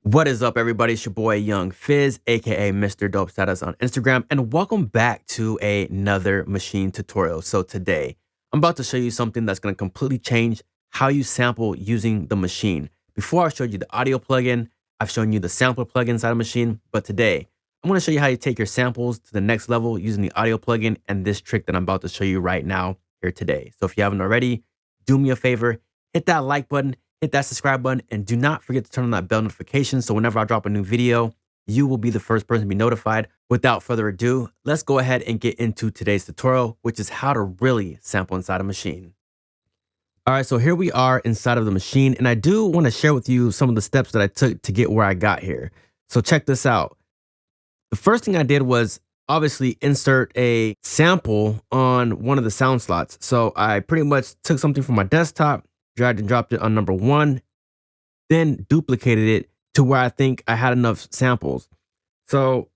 What is up, everybody? It's your boy Young Fizz, aka mr.dopestatus on Instagram, and welcome back to another machine tutorial. So today, I'm about to show you something that's going to completely change how you sample using the machine. Before I showed you the audio plugin, I've shown you the sampler plugin inside of machine, but today, I'm going to show you how you take your samples to the next level using the audio plugin and this trick that I'm about to show you right now here today. So if you haven't already, do me a favor, hit that like button, hit that subscribe button, and do not forget to turn on that bell notification so whenever I drop a new video, you will be the first person to be notified. Without further ado, let's go ahead and get into today's tutorial, which is how to really sample inside a machine. All right, so here we are inside of the machine, and I do want to share with you some of the steps that I took to get where I got here. So check this out. The first thing I did was obviously insert a sample on one of the sound slots. So I pretty much took something from my desktop, dragged and dropped it on number 1, then duplicated it to where I think I had enough samples. So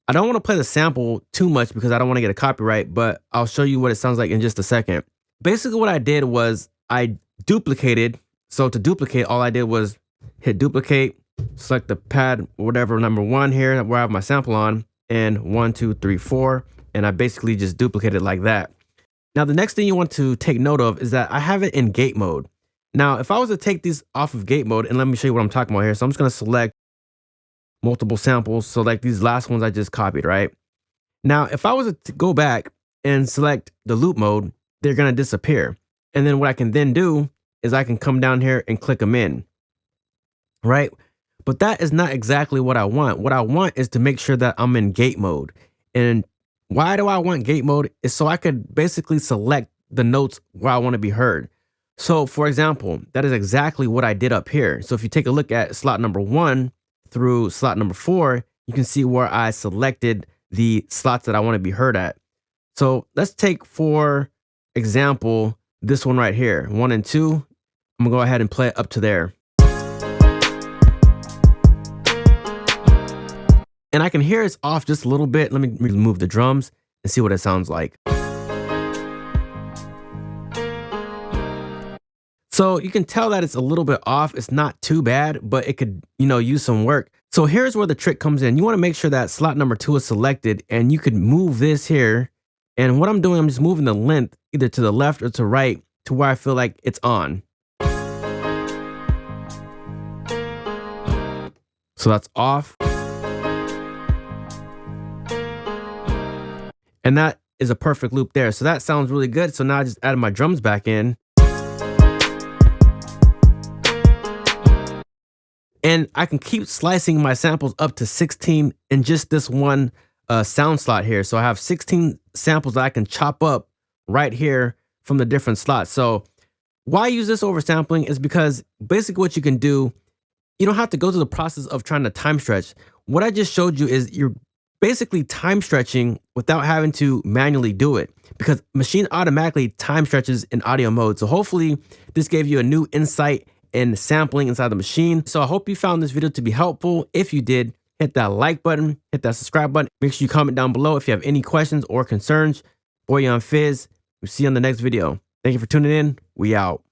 I don't want to play the sample too much because I don't want to get a copyright, but I'll show you what it sounds like in just a second. Basically what I did was I duplicated. So to duplicate, all I did was hit duplicate, select the pad, whatever, number 1 here where I have my sample on, and 1, 2, 3, 4. And I basically just duplicated like that. Now, the next thing you want to take note of is that I have it in gate mode. Now, if I was to take these off of gate mode, and let me show you what I'm talking about here. So I'm just going to select multiple samples. So like these last ones I just copied, right? Now, if I was to go back and select the loop mode, they're going to disappear. And then what I can then do is I can come down here and click them in, right? But that is not exactly what I want. What I want is to make sure that I'm in gate mode. And why do I want gate mode? Is so I could basically select the notes where I want to be heard. So for example, that is exactly what I did up here. So if you take a look at slot number 1 through slot number 4, you can see where I selected the slots that I want to be heard at. So let's take, for example, this one right here, 1 and 2. I'm gonna go ahead and play it up to there. And I can hear it's off just a little bit. Let me remove the drums and see what it sounds like. So you can tell that it's a little bit off. It's not too bad, but it could, use some work. So here's where the trick comes in. You want to make sure that slot number 2 is selected, and you could move this here. And what I'm doing, I'm just moving the length either to the left or to right to where I feel like it's on. So that's off. And that is a perfect loop there. So that sounds really good. So now I just added my drums back in. And I can keep slicing my samples up to 16 in just this one sound slot here. So I have 16 samples that I can chop up right here from the different slots. So why I use this over sampling is because basically what you can do, you don't have to go through the process of trying to time stretch. What I just showed you is you're basically time stretching without having to manually do it, because machine automatically time stretches in audio mode. So hopefully this gave you a new insight in sampling inside the machine. So I hope you found this video to be helpful. If you did, hit that like button, hit that subscribe button. Make sure you comment down below if you have any questions or concerns. Boy, Young Fizz. We'll see you on the next video. Thank you for tuning in. We out.